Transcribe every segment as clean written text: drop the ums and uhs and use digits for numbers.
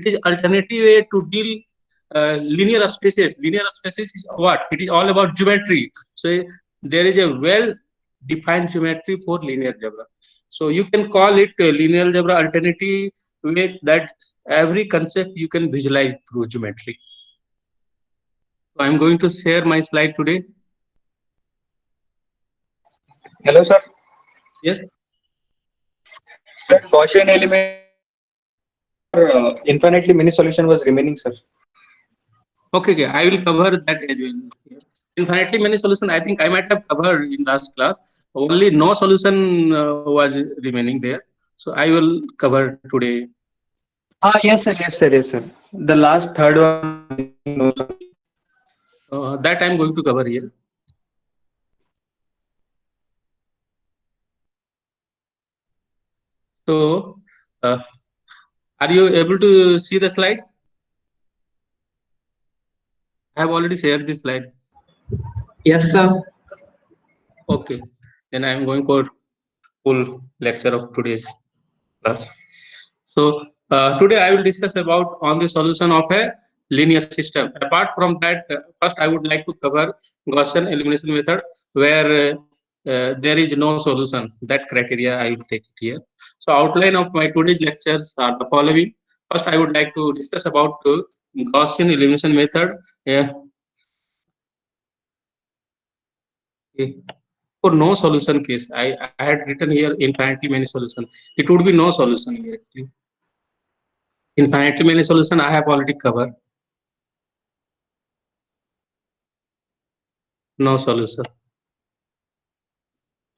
is alternative way to deal linear spaces. Linear spaces is what? It is all about geometry. So there is a well defined geometry for linear algebra. So you can call it linear algebra alternative way, that every concept you can visualize through geometry. So I'm going to share my slide today. Hello, sir. Yes. Sir, Gaussian elimination or infinitely many solution was remaining, sir. Okay, I will cover that as well. Infinitely many solution, I think I might have covered in last class. Only no solution was remaining there. So I will cover today. Yes, sir. Yes, sir. Yes, sir. The last third one was remaining no solution. That I'm going to cover here. So, are you able to see the slide? I have already shared this slide. Yes, sir. Okay, then I'm going for full lecture of today's class. So today I will discuss about on the solution of a linear system. Apart from that, first I would like to cover Gaussian elimination method, where there is no solution. That criteria I will take it here. So outline of my today's lectures are the following. First, I would like to discuss about Gaussian elimination method. Uh, for no solution case, I had written here infinitely many solution. It would be no solution here actually. Infinitely many solution I have already covered. No solution.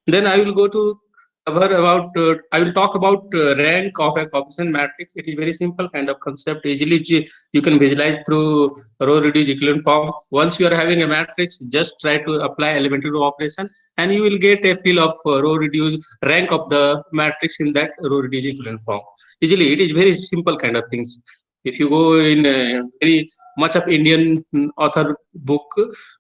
Then I will go to cover about, I will talk about rank of a coefficient matrix. It is very simple kind of concept. Easily you can visualize through row reduce equivalent form. Once you are having a matrix, just try to apply elementary row operation and you will get a feel of row reduce rank of the matrix in that row reduce equivalent form. Easily, it is very simple kind of things. If you go in very much of Indian author book,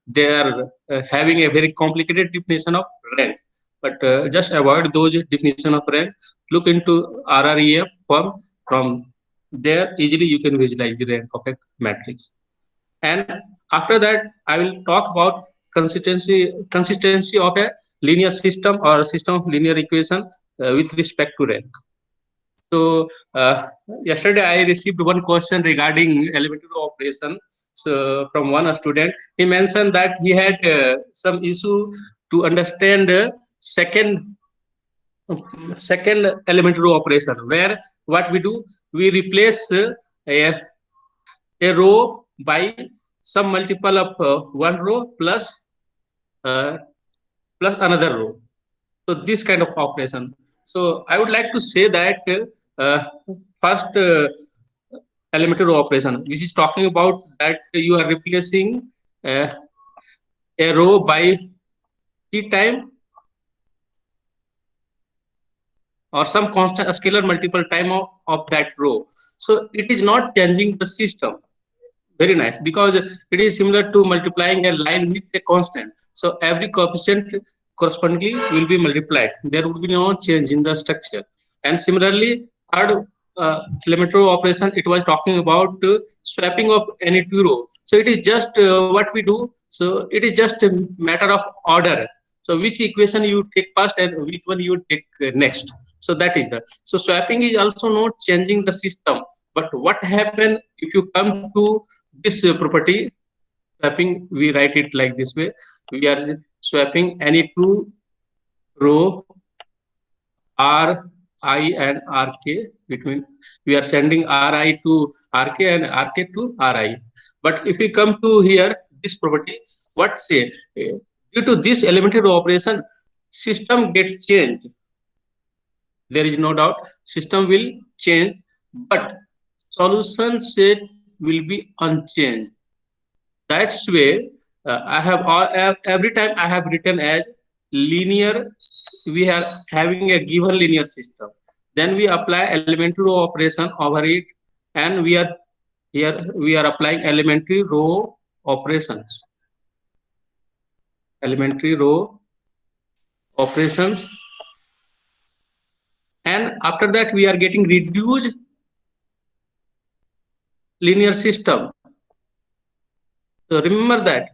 they are having a very complicated definition of rank, but just avoid those definition of rank. Look into RREF form. From there easily you can visualize the rank of a matrix. And after that I will talk about consistency of a linear system or system of linear equation with respect to rank. So yesterday I received one question regarding elementary operation. So from one student, he mentioned that he had some issue to understand second second elementary row operation, where what we do, we replace a row by some multiple of one row uh, plus another row. So this kind of operation. So I would like to say that uh, first elementary row operation, which is talking about that you are replacing uh, a row by t time or some constant scalar multiple time of that row. So it is not changing the system. Very nice, because it is similar to multiplying a line with a constant. So every coefficient correspondingly will be multiplied. There would be no change in the structure. And similarly, third elementary operation, it was talking about swapping of any two row. So it is just what we do. So it is just a matter of order. So which equation you take first and which one you take next. So that is the. So swapping is also not changing the system. But what happen if you come to this property swapping? We write it like this way: we are swapping any two row R I and R K between. We are sending R I to R K and R K to R I. But if we come to here this property, what say? Due to this elementary row operation, system gets changed. There is no doubt system will change, but solution set will be unchanged. That's where every time I have written as linear. We are having a given linear system. Then we apply elementary row operation over it, and we are applying elementary row operations. Elementary row operations, and after that we are getting reduced linear system. So remember that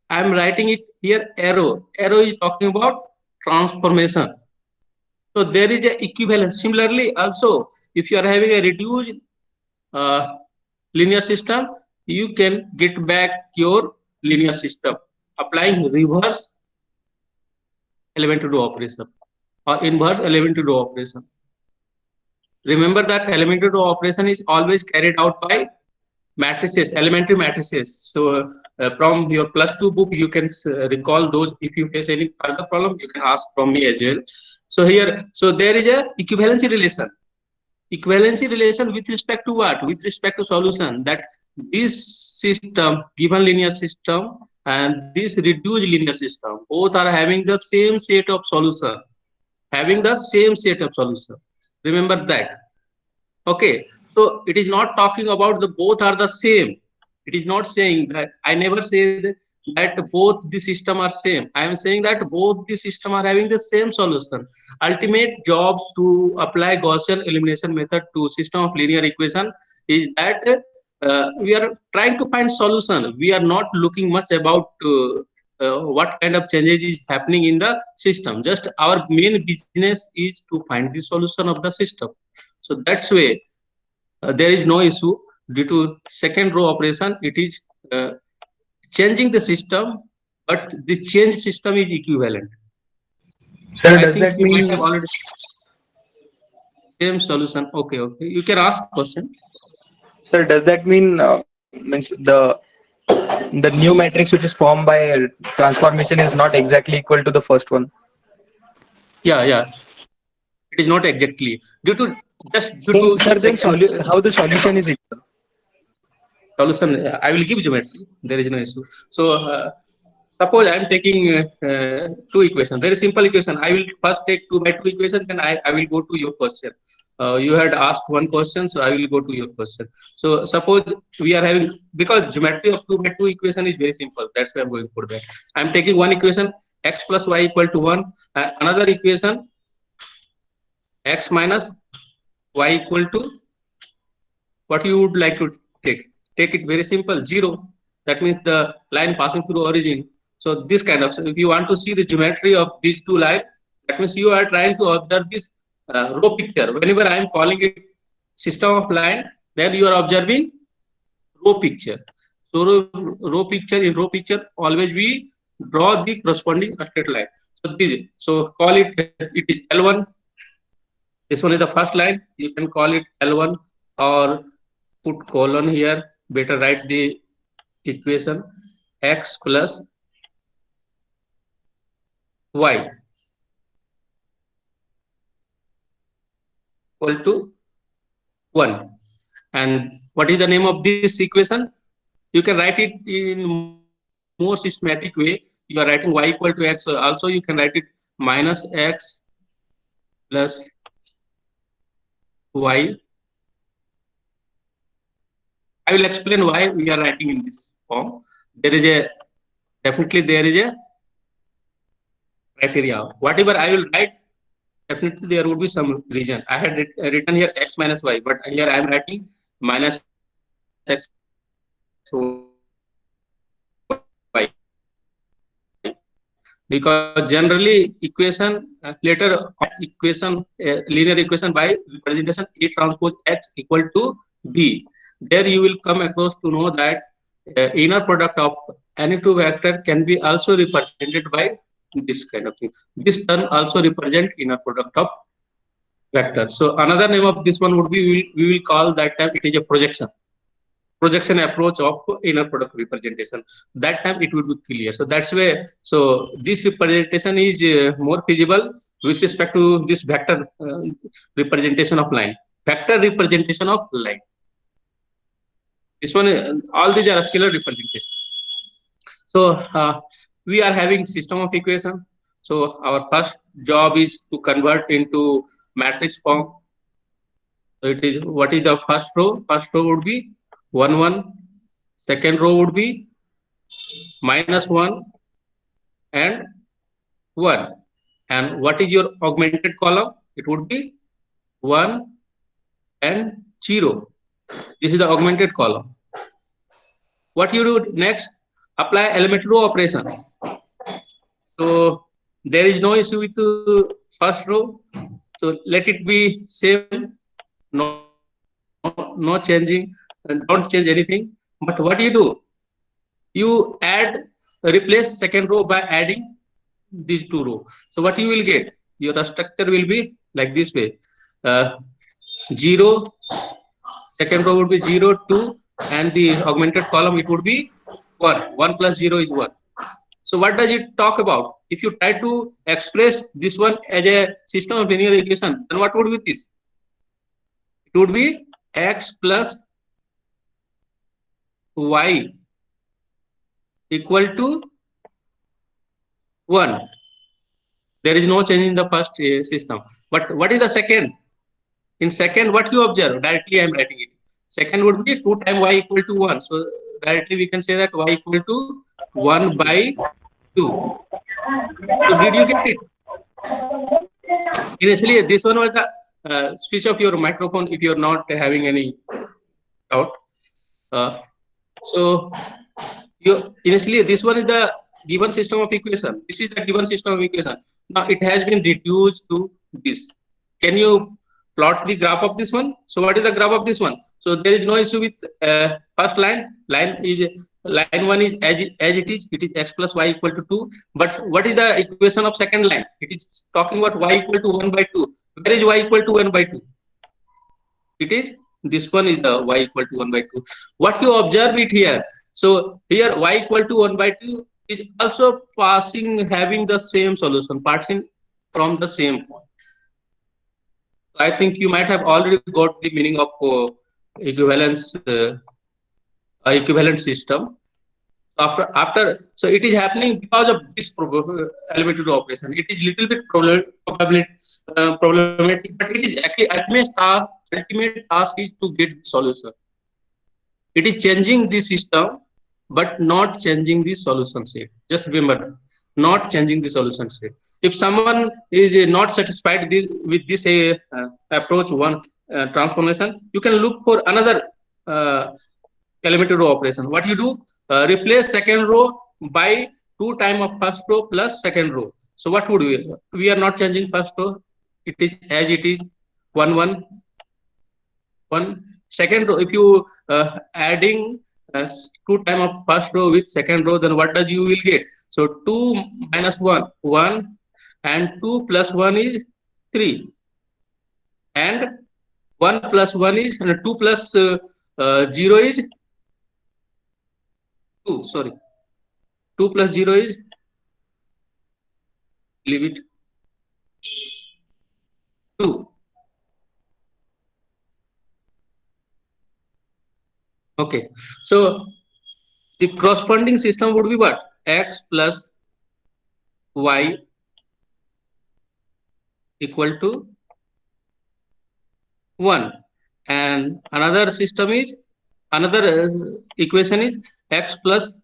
I am writing it here arrow. Arrow is talking about transformation. So there is a equivalence. Similarly, also if you are having a reduced uh, linear system, you can get back your linear system applying reverse elementary row operation or inverse elementary row operation. Remember that elementary row operation is always carried out by matrices, elementary matrices. So from your +2 book, you can recall those. If you face any further problem, you can ask from me as well. So here, so there is a equivalency relation. Equivalency relation with respect to what? With respect to solution. That this system, given linear system, and this reduced linear system, both are having the same set of solution. Having the same set of solution. Remember that. Okay, so it is not talking about the both are the same. It is not saying that. I never say that both the system are same. I am saying that both the system are having the same solution. Ultimate job to apply Gaussian elimination method to system of linear equation is that we are trying to find solution. We are not looking much about what kind of changes is happening in the system. Just our main business is to find the solution of the system. So that's way there is no issue due to second row operation. It is changing the system, but the changed system is equivalent. Sir, I does think that you might mean, have already same solution. Okay, okay. You can ask question. sir, does that mean means the new matrix which is formed by transformation is not exactly equal to the first one? Yeah, yeah. It is not exactly due to just due So, to the sir, then second how the set of solution is equal? solution. I will give geometry. There is no issue. So suppose I am taking two equations, very simple equation. I will first take 2 by 2 equation, then I will go to your question. You had asked one question, so I will go to your question. So suppose we are having, because geometry of 2 by 2 equation is very simple. That's why I'm going for that. I'm taking one equation, x plus y equal to 1. Another equation, x minus y equal to, what you would like to take? Take it very simple, 0. That means the line passing through origin. So this kind of, so if you want to see the geometry of these two lines, that means you are trying to observe this row picture. Whenever I am calling it system of line, then you are observing row picture. So row picture, in row picture always we draw the corresponding straight line. So this, so call it, it is L1. This one is the first line. You can call it L1 or put colon here. Better write the equation x plus y equal to 1. And what is the name of this equation? You can write it in more systematic way. You are writing y equal to x. So also you can write it minus x plus y. I will explain why we are writing in this form. There is a, definitely there is a criteria. Whatever I will write, definitely there would be some reason. I had written here x minus y, but here I am writing minus x because generally equation later equation linear equation by representation A transpose x equal to B. There you will come across to know that inner product of any two vector can be also represented by this kind of thing. This term also represent inner product of vector. So another name of this one would be, we will call that time it is a projection approach of inner product representation. That time it would be clear. So that's why, so this representation is more feasible with respect to this vector representation of line, vector representation of line. This one, all these are scalar representation. So we are having system of equation. So our first job is to convert into matrix form. So it is, what is the first row? First row would be 1 1. Second row would be minus 1 and 1. And what is your augmented column? It would be 1 and 0. This is the augmented column. What you do next? Apply element row operation. So there is no issue with the first row. So let it be same. No changing. Don't change anything. But what you do? You replace second row by adding these two rows. So what you will get? Your structure will be like this way. 0, second row would be 0, 2, and the augmented column it would be 1. 1 plus 0 is 1. So what does it talk about? If you try to express this one as a system of linear equation, then what would be this? It would be x plus y equal to 1. There is no change in the first system. But what is the second? In second, what you observe? Directly I am writing it. Second would be 2 times y equal to 1. So directly we can say that y equal to 1 by 2. So did you get it? Initially, this one was the switch off your microphone if you're not having any doubt. So initially this one is the given system of equation. This is the given system of equation. Now it has been reduced to this. Can you plot the graph of this one? So what is the graph of this one? So there is no issue with first line. Line 1 is as it is. It is x plus y equal to 2. But what is the equation of second line? It is talking about y equal to 1 by 2. Where is y equal to 1 by 2? It is this one is the y equal to 1 by 2. What you observe it here? So here y equal to 1 by 2 is also having the same solution, passing from the same point. I think you might have already got the meaning of equivalent system. So it is happening because of this elementary operation. It is little bit problematic, but it is actually ultimate task is to get the solution. It is changing the system, but not changing the solution set. Just remember, not changing the solution set. If someone is not satisfied with this approach, one transformation, you can look for another elementary row operation. What you do? Replace second row by 2 times of first row plus second row. So what would we are not changing first row. It is as it is 1 1 1. Second row, if you adding 2 times of first row with second row, then what does you will get? So 2 minus 1 1, and 2 plus 1 is 3, and 1 plus 1 is 2 plus 0 is 2. Sorry, 2 plus 0 is, leave it, 2. Okay, so the corresponding system would be what? X plus y equal to 1, and another system is equation is x plus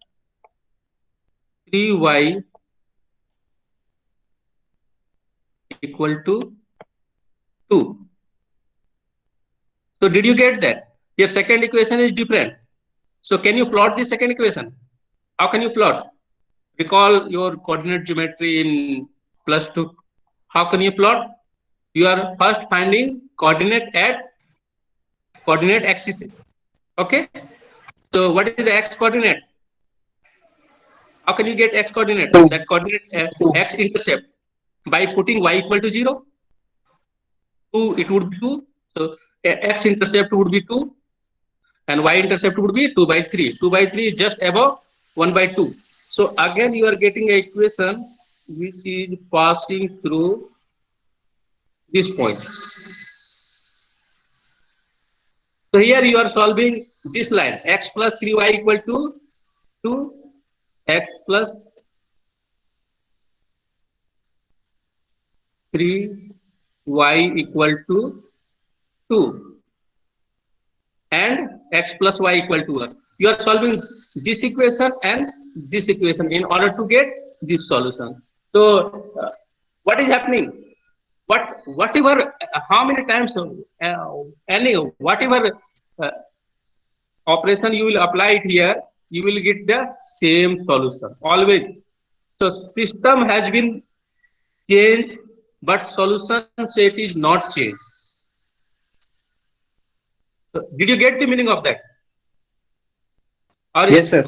3y equal to 2. So did you get that? Your second equation is different. So can you plot the second equation? How can you plot? Recall your coordinate geometry in +2. How can you plot? You are first finding coordinate at coordinate axis. Okay. So what is the x coordinate? How can you get x coordinate? That coordinate x intercept by putting y equal to 0. 2, it would be 2. So x intercept would be 2, and y intercept would be 2 by 3. 2 by 3 is just above 1 by 2. So again you are getting an equation which is passing through this point. So here you are solving this line, x plus 3y equal to 2, x plus 3y equal to 2, and x plus y equal to 1. You are solving this equation and this equation in order to get this solution. So what is happening? Whatever, how many times, whatever operation you will apply it here, you will get the same solution always. So system has been changed, but solution set is not changed. So did you get the meaning of that? Or Yes, sir.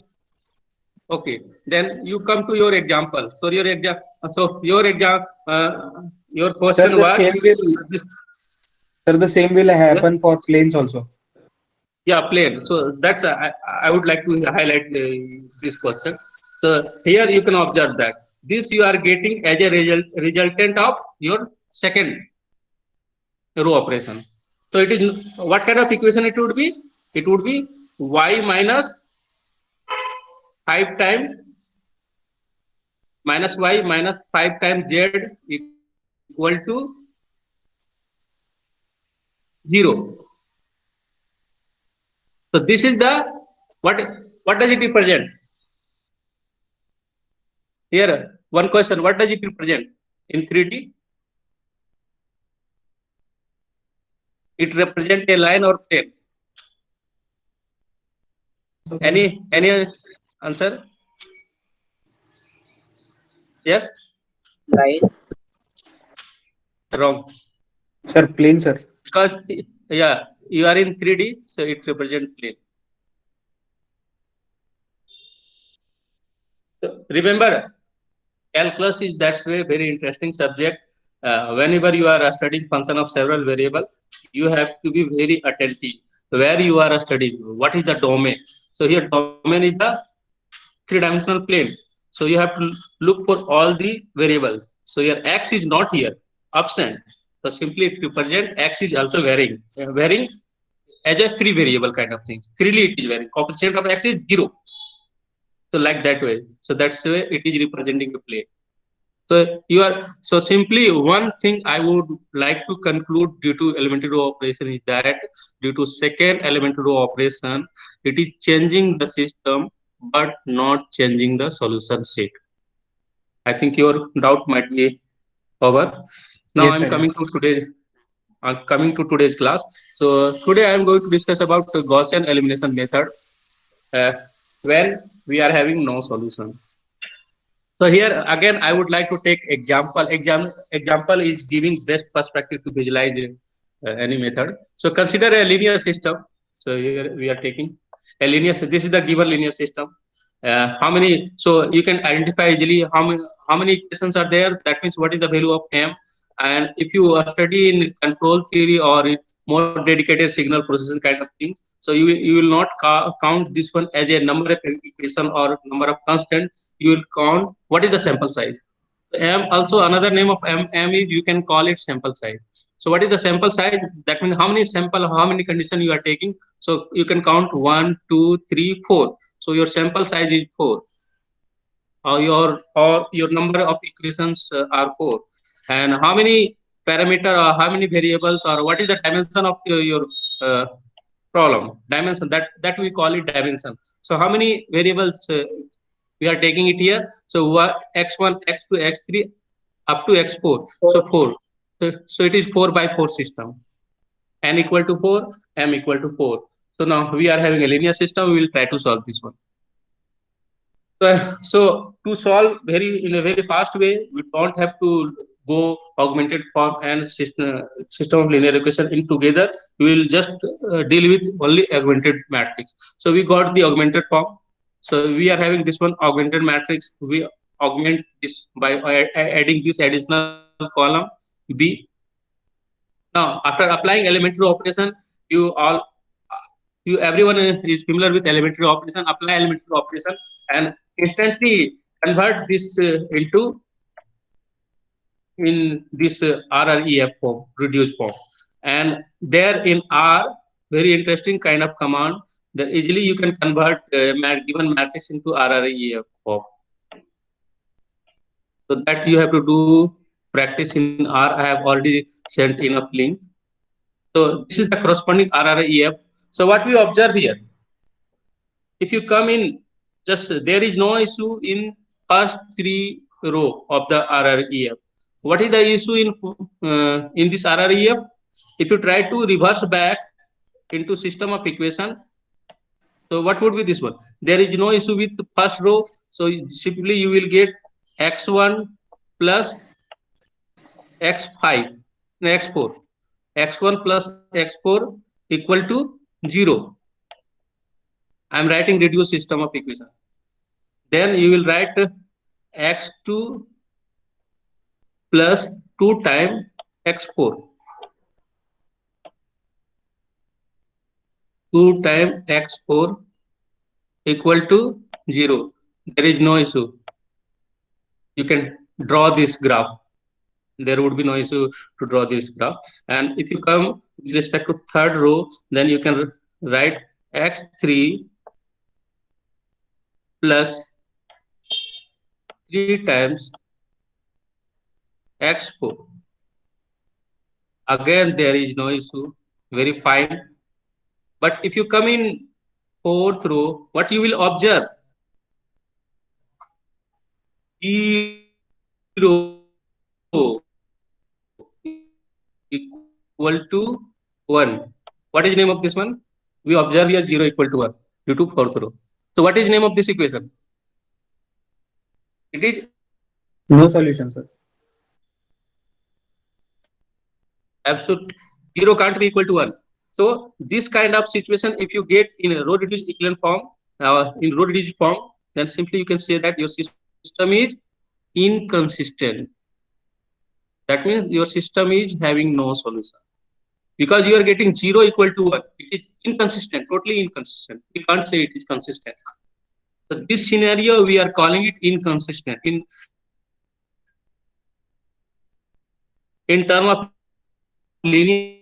okay, then you come to your example. So your exam, your Sir, question the was same will this. sir the same will Yes, happen for planes also. yeah, plane. So that's I would like to highlight this question. So here you can observe that this you are getting as a resultant of your second row operation. So it is what kind of equation it would be? It would be y minus 5 times minus y minus 5 times z equal to 0. So this is the what what does it represent? Here one question, what does it represent in 3D? It represents a line or plane. Any answer? Yes? Line. Wrong. Sir, plane, sir. Because yeah, you are in 3D, so it represents plane. So remember, calculus is that's way very interesting subject. Whenever you are studying function of several variable, you have to be very attentive where you are studying. What is the domain? So here domain is the three-dimensional plane. So you have to look for all the variables. So your x is not here, absent. So simply it represent x is also varying, varying as a free variable kind of things. Freely it is varying. Coefficient of x is 0. So like that way. So that's the way it is representing the plane. So you are so simply one thing I would like to conclude due to elementary row operation is that due to second elementary row operation, it is changing the system but not changing the solution set. I think your doubt might be over. Now Yes, I'm sir. coming to today's class. So today I am going to discuss about the Gaussian elimination method uh, when we are having no solution. So here again, I would like to take example. Example is giving best perspective to visualize any method. So consider a linear system. So here we are taking a linear. So this is the given linear system. How many? So you can identify easily how many equations are there. That means what is the value of m. And if you study in control theory or in more dedicated signal processing kind of things, so you will not count this one as a number of equation or number of constant. You will count what is the sample size. M also another name of M is you can call it sample size. So what is the sample size? That means how many sample, how many condition you are taking. So you can count 1, 2, 3, 4. So your sample size is 4. Or your number of equations are 4. And how many parameter or how many variables or what is the dimension of your uh, problem? Dimension that we call it dimension. So how many variables we are taking it here? So x1, x2, x3 up to x4. So 4. So it is 4 by 4 system. N equal to 4, m equal to 4. So now we are having a linear system. We will try to solve this one. So to solve in a very fast way, we don't have to go augmented form and system of linear equation in together. We will just deal with only augmented matrix. So we got the augmented form. So we are having this one augmented matrix. We augment this by adding this additional column B. Now after applying elementary operation, you all you everyone is familiar with elementary operation. Apply elementary operation and instantly convert this into in this RREF form, reduced form. And there in R, very interesting kind of command that easily you can convert given matrix into RREF form. So that you have to do practice in R. I have already sent in a link. So this is the corresponding RREF. So what we observe here, if you come in, just there is no issue in first 3 row of the RREF. What is the issue in this RREF? If you try to reverse back into system of equation, So what would be this one? There is no issue with the first row. So simply you will get x1 plus x5, no, x4. x1 plus x4 equal to 0. I am writing reduced system of equation. Then you will write x2 plus 2 times x4. 2 times x4 equal to 0. There is no issue. You can draw this graph. There would be no issue to draw this graph. And if you come with respect to third row, then you can write x3 plus 3 times x4. Again, there is no issue. Very fine. But if you come in fourth row, what you will observe? 0 equal to 1. What is name of this one? We observe here 0 equal to 1 due to fourth row. So what is name of this equation? It is No solution, sir. absolute. 0 can't be equal to 1. So this kind of situation, if you get in a row reduced echelon form, in row reduced form, then simply you can say that your system is inconsistent. That means your system is having no solution. Because you are getting 0 equal to 1. It is inconsistent, totally inconsistent. We can't say it is consistent. So this scenario, we are calling it inconsistent. In term of linear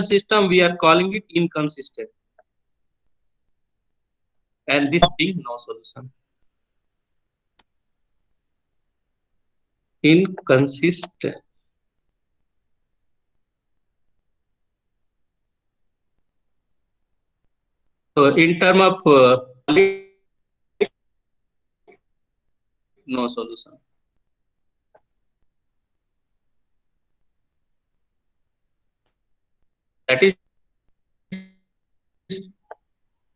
system, we are calling it inconsistent. And this being no solution. Inconsistent. So in term of no solution. That is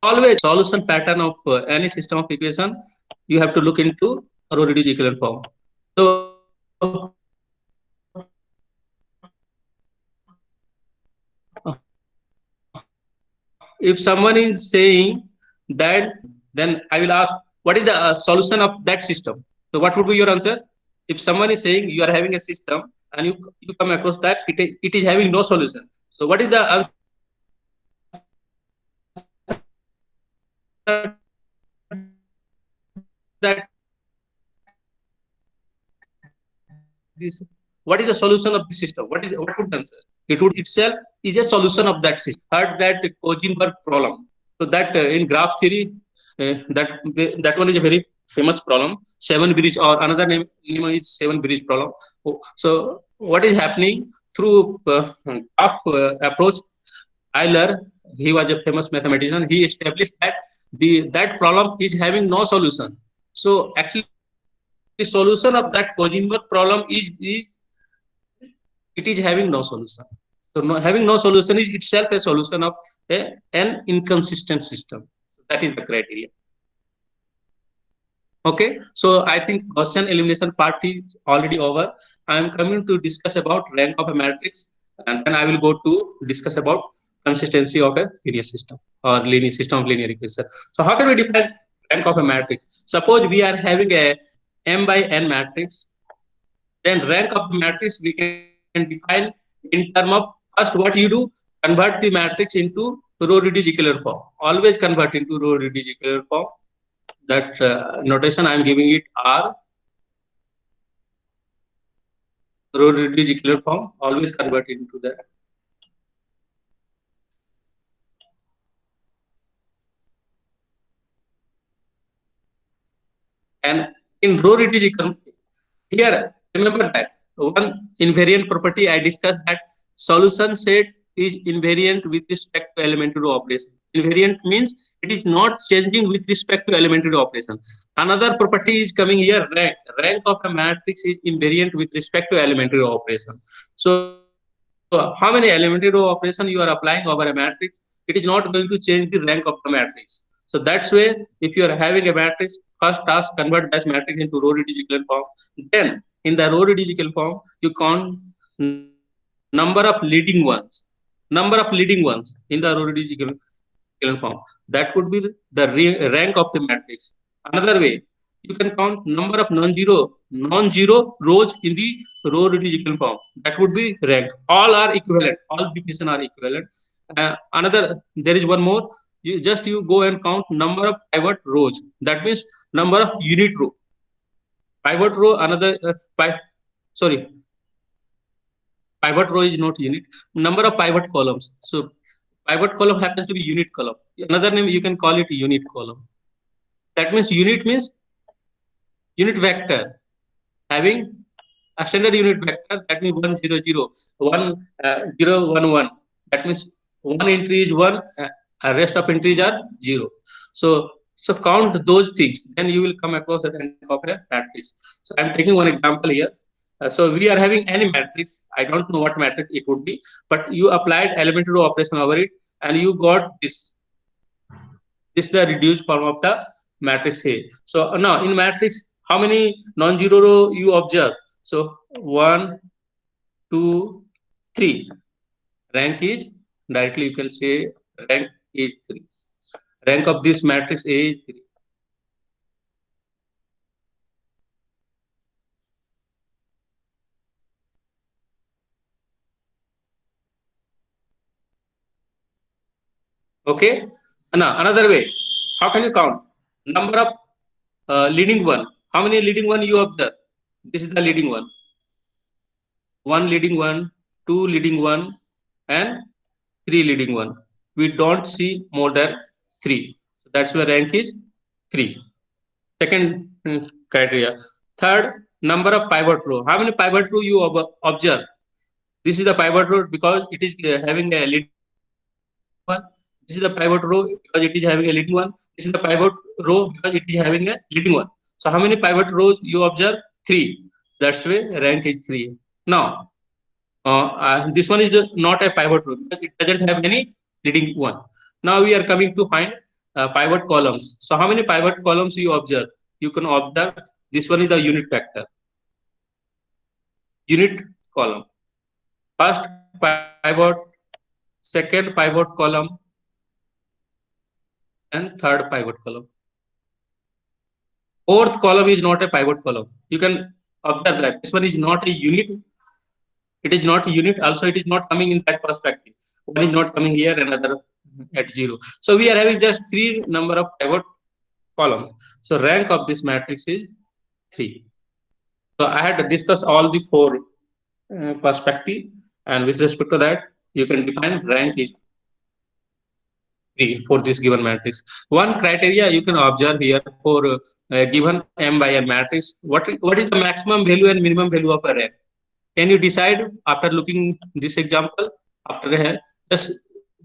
always solution pattern of any system of equation. You have to look into row reduced echelon form. So if someone is saying that, then I will ask, what is the solution of that system? So what would be your answer? If someone is saying you are having a system and you come across that it is having no solution. So what is the answer that this? What is the solution of the system? What would the answer? It would itself is a solution of that system. Heard that Kojenberg problem. So that in graph theory, that one is a very famous problem. Seven bridge, or another name is seven bridge problem. So what is happening through graph approach? Euler, he was a famous mathematician. He established that that problem is having no solution. So actually, the solution of that Kojenberg problem is it is having no solution. So having no solution is itself a solution of an inconsistent system. So that is the criteria. Okay, so I think Gaussian elimination part is already over. I am coming to discuss about rank of a matrix, and then I will go to discuss about consistency of a linear system or linear system of linear equation. So how can we define rank of a matrix? Suppose we are having a m by n matrix, then rank of the matrix we can define in term of first what you do, convert the matrix into row reduced echelon form. Always convert into row reduced echelon form. That notation I am giving it R, row reduced echelon form. Always convert into that. And in row reduced echelon, here remember that one invariant property I discussed, that solution set is invariant with respect to elementary row operation. Invariant means it is not changing with respect to elementary row operation. Another property is coming here, rank. Rank of a matrix is invariant with respect to elementary row operation. So how many elementary row operation you are applying over a matrix, it is not going to change the rank of the matrix. So that's way, if you are having a matrix, first task convert that matrix into row reduced echelon form. Then in the row reduced echelon form, you count number of leading ones, in the row reduced echelon form. That would be the rank of the matrix. Another way, you can count number of non-zero rows in the row reduced echelon form. That would be rank. All are equivalent. All definition are equivalent. Another, there is one more. You go and count number of pivot rows. That means number of unit row. Pivot row, another sorry, pivot row is not unit. Number of pivot columns. So pivot column happens to be unit column. Another name, you can call it unit column. That means unit means unit vector having a standard unit vector. That means 1 0 0 1 0 1 1. That means one entry is 1, rest of entries are 0. So count those things, then you will come across a rank of a matrix. So I'm taking one example here. So we are having any matrix. I don't know what matrix it would be, but you applied elementary row operation over it, and you got this. This is the reduced form of the matrix A. So now in matrix, how many non-zero row you observe? So 1, 2, 3. Rank is, directly you can say rank is 3. Rank of this matrix A is 3. Okay. Now another way, how can you count number of leading one? How many leading one you observe? This is the leading one. One leading one, two leading one, and three leading one. We don't see more than 3. So that's where rank is 3. Second criteria. Third, number of pivot row. How many pivot row you observe? This is the pivot row because it is having a leading one. This is the pivot row because it is having a leading one. This is the pivot row because it is having a leading one. So how many pivot rows you observe? 3. That's why rank is 3. Now this one is not a pivot row because it doesn't have any leading one. Now we are coming to find pivot columns. So how many pivot columns you observe? You can observe this one is the unit vector. Unit column. First pivot, second pivot column, and third pivot column. Fourth column is not a pivot column. You can observe that this one is not a unit. It is not a unit. Also, it is not coming in that perspective. One is not coming here, another at 0. So we are having just 3 number of pivot columns. So rank of this matrix is 3. So I had to discuss all the 4 perspective, and with respect to that, you can define rank is 3 for this given matrix. One criteria you can observe here for given M by N matrix. What is the maximum value and minimum value of a rank? Can you decide after looking this example? After just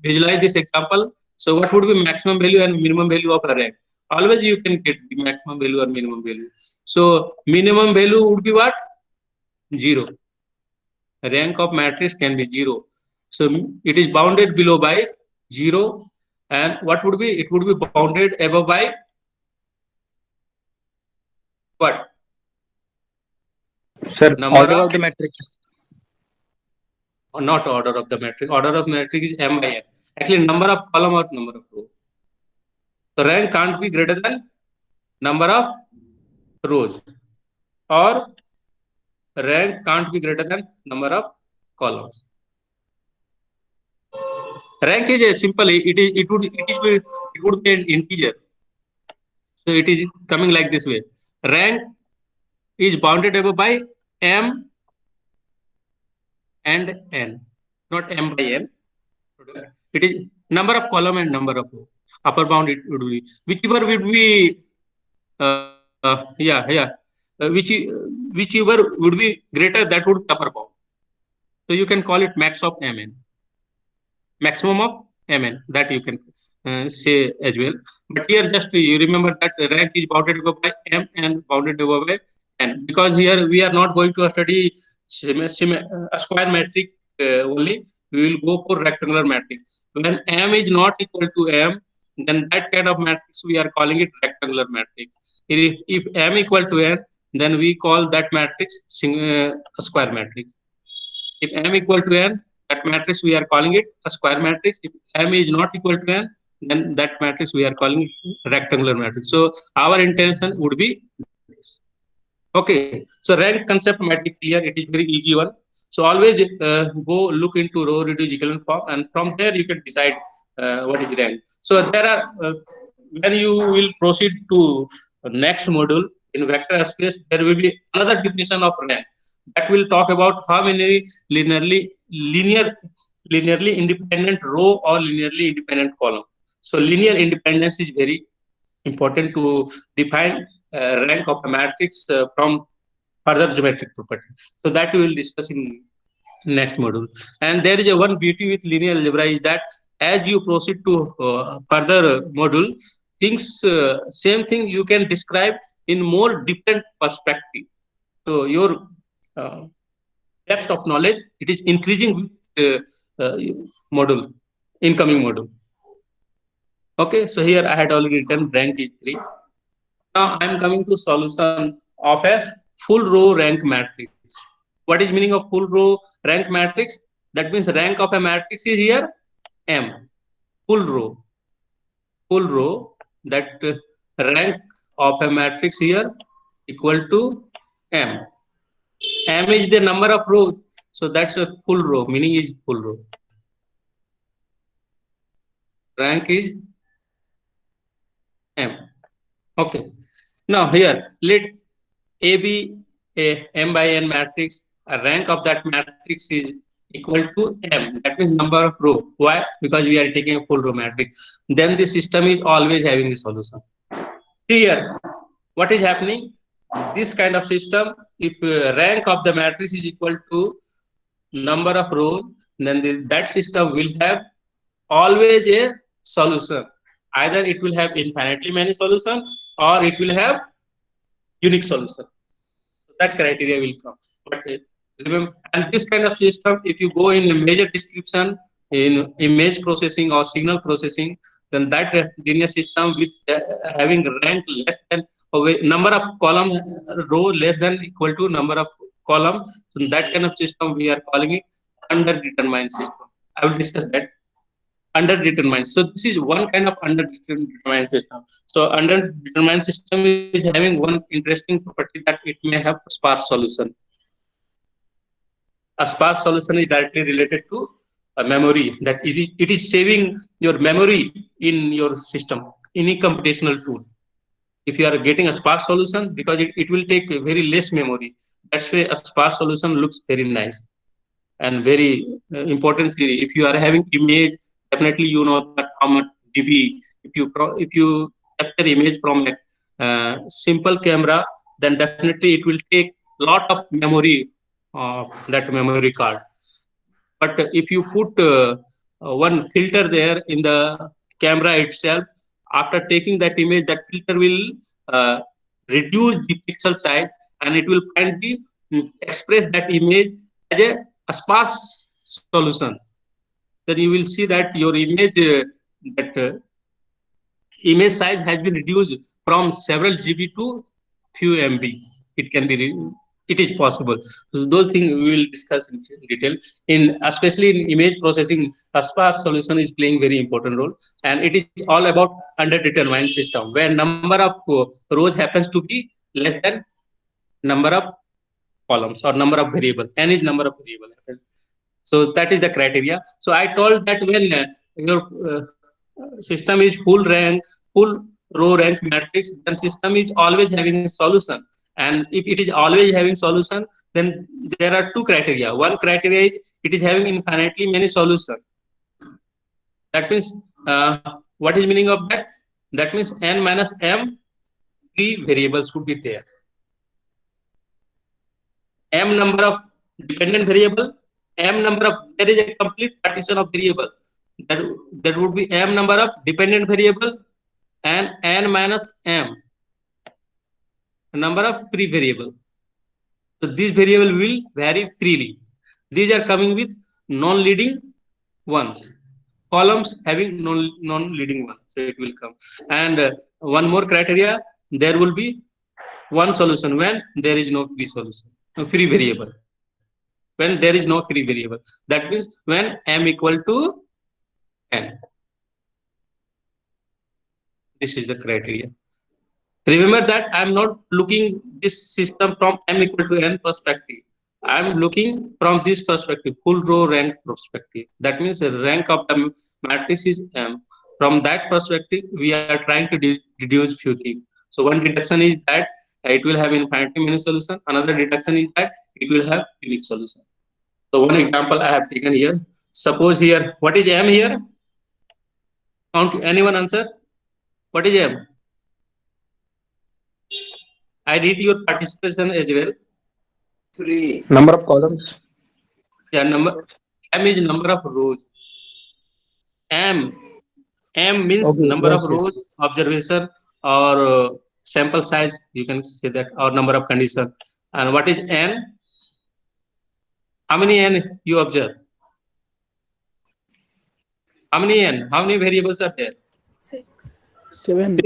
visualize this example. So what would be maximum value and minimum value of a rank? Always you can get the maximum value or minimum value. So minimum value would be what? 0. Rank of matrix can be 0. So it is bounded below by 0. And what would be? It would be bounded above by what? Sir, order of the matrix. Not order of the matrix. Order of matrix is M by N. Actually, number of column or number of row. So rank can't be greater than number of rows, or rank can't be greater than number of columns. Rank is a simple. It would be an integer. So it is coming like this way. Rank is bounded above by M and N, not M by N. It is number of column and number of row. Upper bound it would be whichever would be whichever would be greater, that would be upper bound. So you can call it max of Mn, maximum of Mn, that you can say as well. But here just you remember that rank is bounded above by M and bounded above by N, because here we are not going to study a square matrix only. We will go for rectangular matrix. When M is not equal to M, then that kind of matrix we are calling it rectangular matrix. If M equal to N, then we call that matrix a square matrix. If M equal to N, that matrix we are calling it a square matrix. If M is not equal to N, then that matrix we are calling it rectangular matrix. So our intention would be this. Okay, so rank concept might be clear. It is very easy one. So always go look into row reduce echelon form, and from there you can decide what is rank. So there are when you will proceed to next module in vector space, there will be another definition of rank that will talk about how many linearly independent row or linearly independent column. So linear independence is very important to define rank of a matrix from further geometric property. So that we will discuss in next module. And there is a one beauty with linear algebra is that as you proceed to further module, things same thing you can describe in more different perspective. So your uh, depth of knowledge it is increasing with module, incoming module. Okay, so here I had already written rank is 3. Now I am coming to solution of a full row rank matrix. What is meaning of full row rank matrix? That means rank of a matrix is here M. Full row. Full row. That rank of a matrix here equal to M. M is the number of rows. So that's a full row. Meaning is full row. Rank is M. Okay. Now here let A be a M by N matrix. A rank of that matrix is equal to M. That means number of row. Why? Because we are taking a full row matrix. Then the system is always having the solution. See here, what is happening? This kind of system, if rank of the matrix is equal to number of rows, then that system will have always a solution. Either it will have infinitely many solutions or it will have unique solution. That criteria will come. But remember, and this kind of system, if you go in a major description in image processing or signal processing, then that linear system with having rank less than number of column row less than equal to number of columns. So that kind of system we are calling it underdetermined system. I will discuss that underdetermined. So this is one kind of underdetermined system. So underdetermined system is having one interesting property that it may have a sparse solution. A sparse solution is directly related to a memory that it is saving your memory in your system, any computational tool. If you are getting a sparse solution, because it will take very less memory. That's why a sparse solution looks very nice. And very importantly, if you are having image, definitely you know that how much GB. If you capture image from a simple camera, then definitely it will take lot of memory of that memory card. But if you put one filter there in the camera itself, after taking that image, that filter will uh, reduce the pixel size and it will finally express that image as a sparse solution. Then you will see that your image, that image size has been reduced from several GB to few MB. It can be, it is possible. So those things we will discuss in detail. In especially in image processing, a sparse solution is playing very important role, and it is all about underdetermined system where number of rows happens to be less than number of columns or number of variable. N is number of variable. So that is the criteria. So I told that when your system is full rank, full row rank matrix, then system is always having a solution. And if it is always having solution, then there are two criteria. One criteria is it is having infinitely many solutions. That means what is meaning of that? That means n minus m three variables would be there. M number of dependent variable, M number of, there is a complete partition of variable. There would be M number of dependent variable and N minus M number of free variable. So these variable will vary freely. These are coming with non-leading ones. columns having non-leading one, so it will come. And one more criteria, there will be one solution when there is no free solution, no free variable. When there is no free variable, that means when m equal to n. This is the criteria. Remember that I'm not looking this system from m equal to n perspective. I'm looking from this perspective, full row rank perspective. That means the rank of the matrix is m. From that perspective, we are trying to deduce few things. So one deduction is that it will have infinitely many solution. Another deduction is that it will have unique solution. So one example I have taken here. Suppose here, what is m here? Count, anyone answer? What is m? I read your participation as well. Number of columns. Yeah, number m is number of rows. M means Okay, number of got it. rows, observation, or sample size. You can say that, or number of condition. And what is n? How many n you observe? How many n? How many variables are there? 7.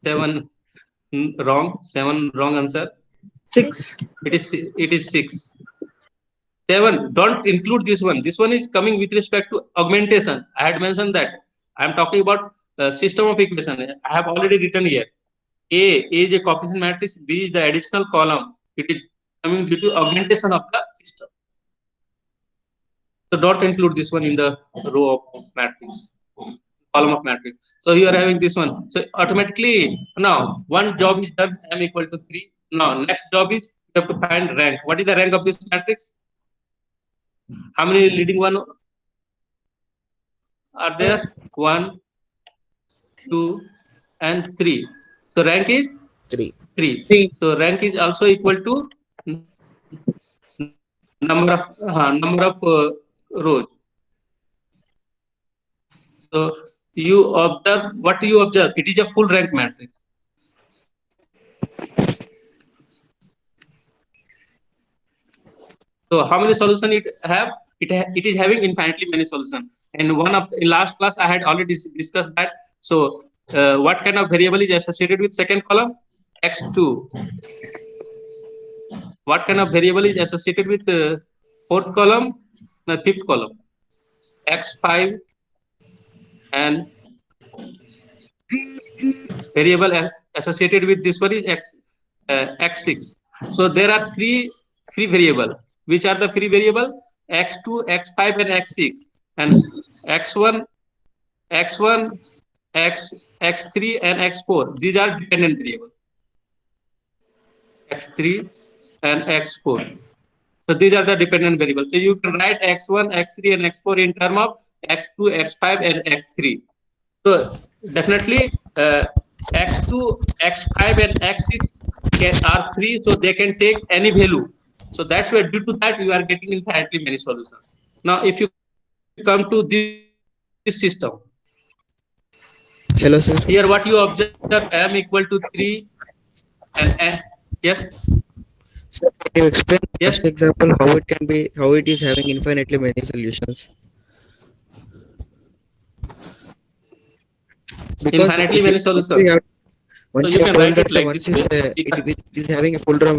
7. Wrong. 7 wrong answer. 6. It is 6. 7. Don't include this one. This one is coming with respect to augmentation. I had mentioned that. I am talking about system of equation. I have already written here. A is a coefficient matrix. B is the additional column. It is coming due to augmentation of the system. So don't include this one in the row of matrix, column of matrix. So you are having this one. So automatically now one job is done. M equal to 3. Now next job is you have to find rank. What is the rank of this matrix? How many leading one are there? 1, 2, and 3. So rank is 3. 3. 3. So rank is also equal to number of rows. So you observe, what do you observe? It is a full rank matrix. So how many solution it have? It is having infinitely many solution. And one of in last class I had already discussed that. So what kind of variable is associated with second column? X2. What kind of variable is associated with fourth column? The fifth column? X5. And variable associated with this one is x6. So there are three free variable. Which are the free variable? X2, X5, and X6. And X1, X1, X3, and X4. These are dependent variable. X3 and X4. So these are the dependent variables. So you can write X1, X3, and X4 in term of X2, X5, and X3. So definitely X2, X5, and X6 are free, so they can take any value. So that's why due to that you are getting infinitely many solutions. Now if you come to this system, Hello, sir. here what you observe, m equal to 3 and yes, Sir, can you explain the yes, first example how it is having infinitely many solutions? Because infinitely many solutions. So once you you can told write it that like once this way. it is having a full row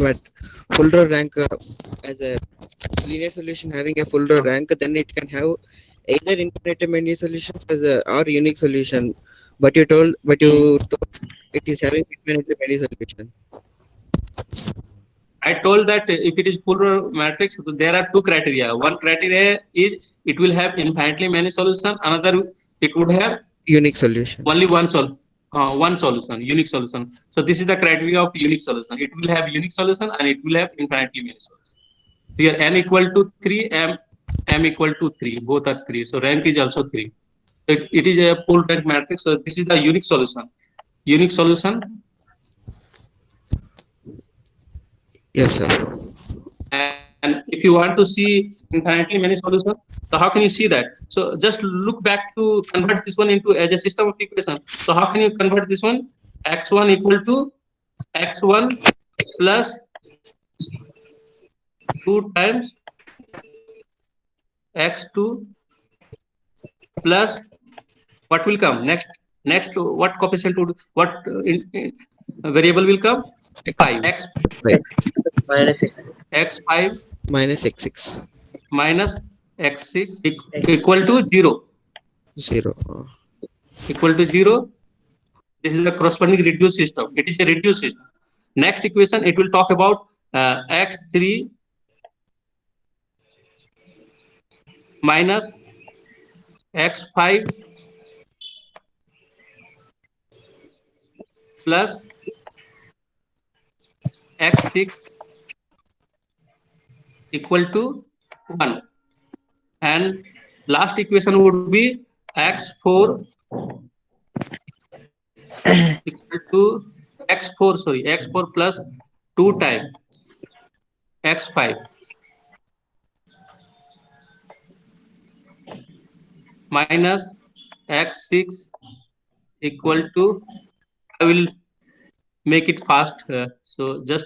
rank as a linear solution having a full row rank, then it can have either infinite many solutions as a or unique solution. But you told it is having infinitely many solution. I told that if it is full row matrix, so there are two criteria. One criteria is it will have infinitely many solutions. Another, it would have Unique solution. only one solution, unique solution. So this is the criteria of unique solution. It will have unique solution and it will have infinitely many solutions. Here n equal to 3, m equal to 3. Both are 3. So rank is also 3. It is a full rank matrix. So this is the unique solution. Unique solution. Yes, sir. And if you want to see infinitely many solutions, so how can you see that? So just look back to convert this one into as a system of equation. So how can you convert this one? X1 equal to X1 plus 2 times X2 plus what will come next? Next, what coefficient would what variable will come? 5 x minus x. x5 minus x6 minus x6 equal to 0. 0. Equal to 0. This is the corresponding reduced system. It is a reduced system. Next equation, it will talk about x3 minus x5 plus x6 equal to 1. And last equation would be x4 equal to x4 plus 2 times x5 minus x6 equal to, I will make it fast. So just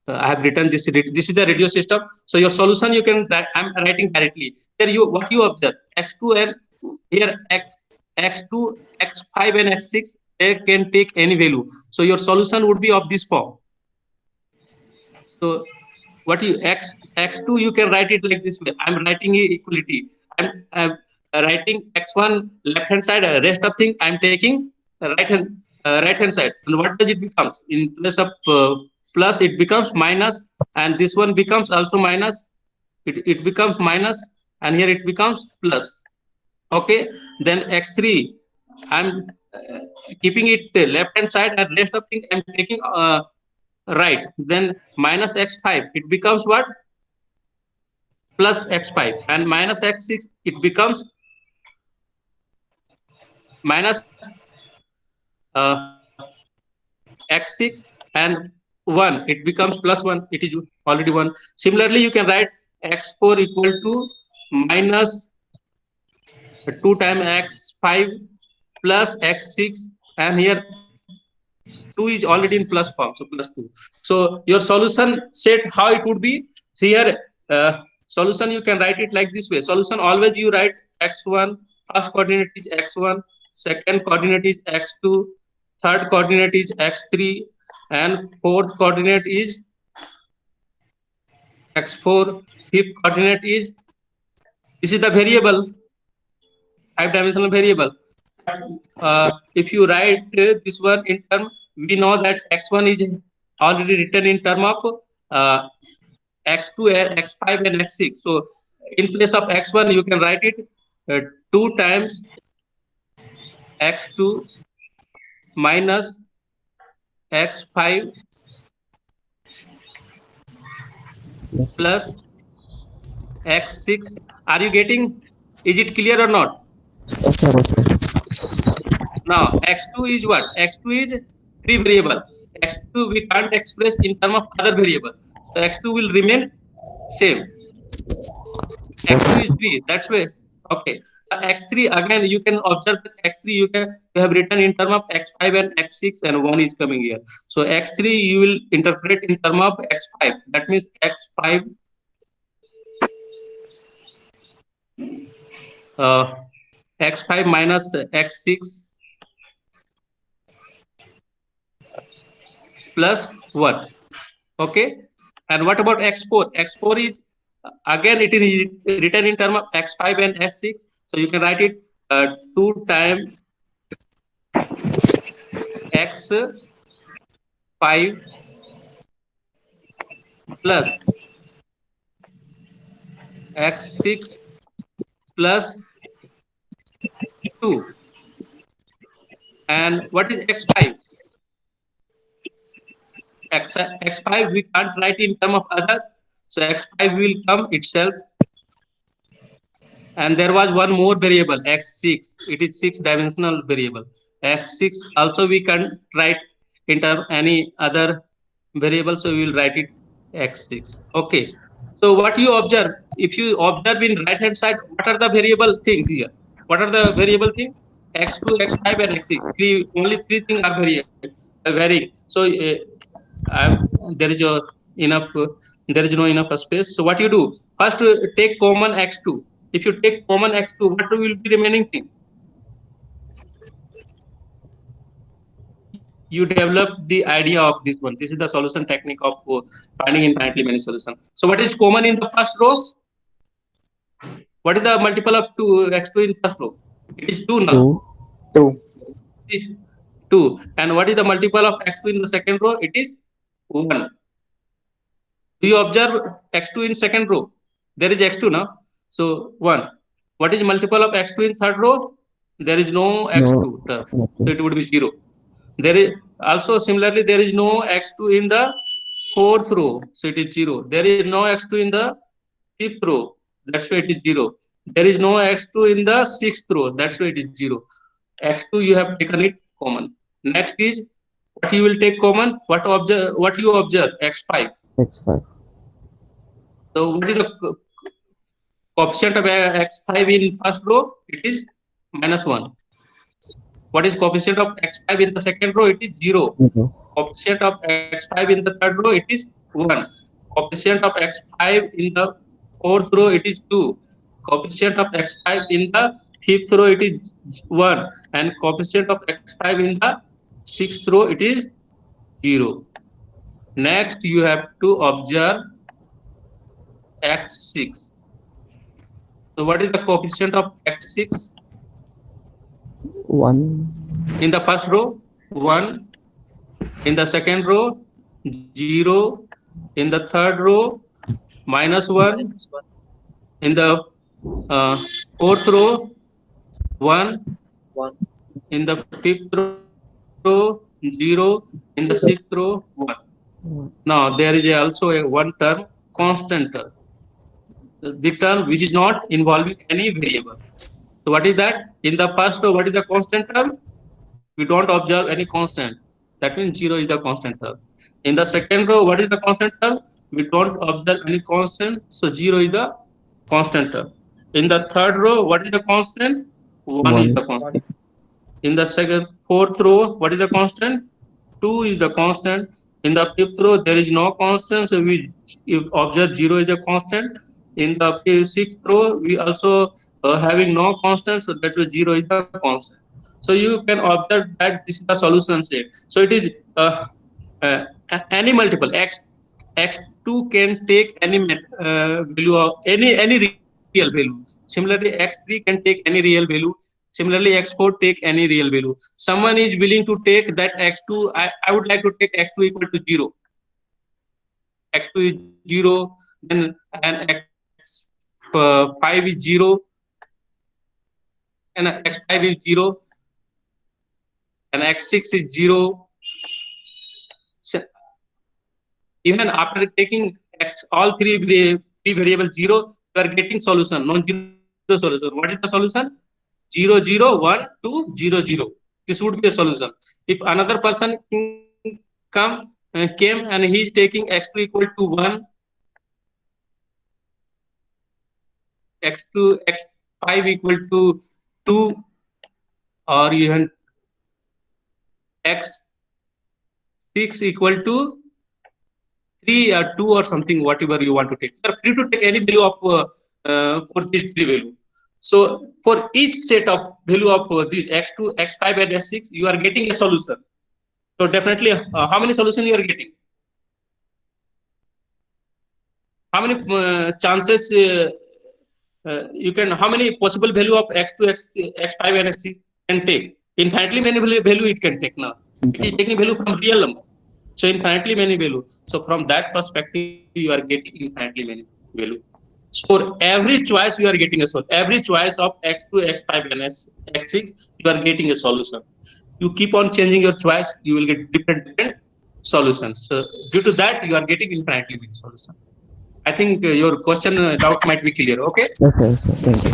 I have written this. This is the radio system. So your solution you can. I'm writing directly. Here you what you observe x2 and here x2, x5 and x6. They can take any value. So your solution would be of this form. So what you x2 you can write it like this way. I'm writing equality. I'm writing x1 left hand side. Rest of thing I'm taking right hand side. And what does it becomes in place of plus? It becomes minus, and this one becomes also minus. It becomes minus, and here it becomes plus. Okay. Then x3 I'm keeping it left hand side, and rest of thing I'm taking right. Then minus x5 it becomes what? Plus x5, and minus x6 it becomes minus x6, and 1 it becomes plus 1. It is already 1. Similarly you can write x4 equal to minus 2 times x5 plus x6, and here 2 is already in plus form, so plus 2. So your solution set how it would be. See here, solution you can write it like this way. Solution always you write x1, first coordinate is x1, second coordinate is x2, third coordinate is x3, and fourth coordinate is x4, fifth coordinate is, this is the variable, 5-dimensional variable. If you write this one in term, we know that x1 is already written in term of x2, x5 and x6. So in place of x1 you can write it 2 times x2 minus x5 plus x6. Are you getting? Is it clear or not? Now x2 is what? x2 is 3 variable. x2 we can't express in terms of other variable. So x2 will remain same. x2 is 3. That's why. Okay. X3 again you can observe that x3 you have written in terms of x5 and x6, and 1 is coming here. So x3 you will interpret in terms of x5. That means x5 x5 minus x6 plus 1. Okay. And what about x4? x4 is again it is written in terms of x5 and s6. So you can write it 2 times x5 plus x6 plus 2. And what is x5? X5 we can't write in terms of other, so x5 will come itself. And there was one more variable, x6. It is 6-dimensional variable. x6 also we can't write in terms any other variable, so we will write it x6. Okay. So what you observe, if you observe in right hand side, what are the variable things here? What are the variable things? x2, x5 and x6. Only three things are varying. So there is no enough space. So what you do? First take common x2. If you take common x2, what will be remaining thing? You develop the idea of this one. This is the solution technique of finding infinitely many solutions. So what is common in the first row? What is the multiple of 2 x2 in first row? It is 2 now. 2. 2. And what is the multiple of x2 in the second row? It is 1. Do you observe x2 in second row? There is x2 now. So 1. What is multiple of x2 in third row? There is no x2 term. So it would be 0. There is also similarly there is no x2 in the fourth row. So it is 0. There is no x2 in the fifth row. That's why it is 0. There is no x2 in the sixth row. That's why it is 0. x2 you have taken it common. Next is what you will take common. What you observe? x5. x5. So what is the coefficient of x5 in first row? It is -1. What is coefficient of x5 in the second row? It is 0. Coefficient of x5 in the third row, it is 1. Coefficient of x5 in the fourth row, it is 2. Coefficient of x5 in the fifth row, it is 1. And coefficient of x5 in the sixth row, it is 0. Next, you have to observe x6. So what is the coefficient of x6? 1. In the first row, 1. In the second row, 0. In the third row, -1. In the fourth row, 1. 1. In the fifth row, 0. In the sixth row, 1. Now there is also a one term, constant term. The term which is not involving any variable. So what is that? In the first row, what is the constant term? We don't observe any constant. That means 0 is the constant term. In the second row, what is the constant term? We don't observe any constant, so 0 is the constant term. In the third row, what is the constant? 1 is the constant. In the fourth row, what is the constant? 2 is the constant. In the fifth row, there is no constant, so we observe 0 is a constant. In the sixth row, we also having no constant, so that's why 0 is the constant. So you can observe that this is the solution set. So it is any multiple x2 can take any value of any real value. Similarly, x3 can take any real value. Similarly, x4 take any real value. Someone is willing to take that x2. I would like to take x2 equal to 0. x2 is 0, then and x5 is 0, and x5 is 0, and x6 is 0. So even after taking all three variables 0, you are getting solution, non-zero solution. What is the solution? 0, 0, 1, 2, 0, 0. This would be a solution. If another person came and he is taking x2 equal to 1, x2, x5 equal to 2, or even x6 equal to 3 or 2 or something, whatever you want to take. You are free to take any value of for these three value. So for each set of value of these x2, x5, and x6, you are getting a solution. So definitely, how many solutions you are getting? How many chances you can? How many possible value of x2, x5, and x6 can take? Infinitely many value it can take now. It is taking value from real number. So infinitely many value. So from that perspective, you are getting infinitely many value. So for every choice, you are getting a solution. Every choice of x2, x5, and x6, you are getting a solution. You keep on changing your choice, you will get different solutions. So due to that, you are getting infinitely many solutions. I think your question doubt might be clear. Okay. Okay, sir. Thank you.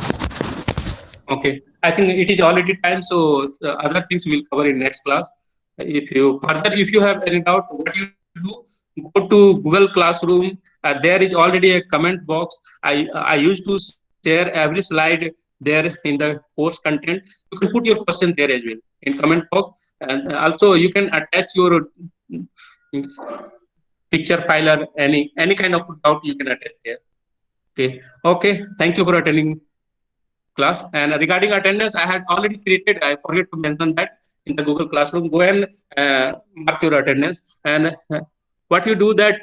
Okay. I think it is already time, so other things we will cover in next class. If you have any doubt, what you do, go to Google Classroom. There is already a comment box. I used to share every slide there in the course content. You can put your question there as well in comment box, and also you can attach your picture file or any kind of doubt you can attach there. Okay. Okay. Thank you for attending. class. And regarding attendance, I had already created, I forget to mention that in the Google Classroom. Go and mark your attendance. And what you do that,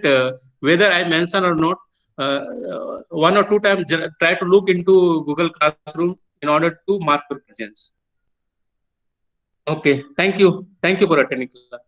whether I mention or not, 1 or 2 times try to look into Google Classroom in order to mark your presence. Okay, thank you for attending class.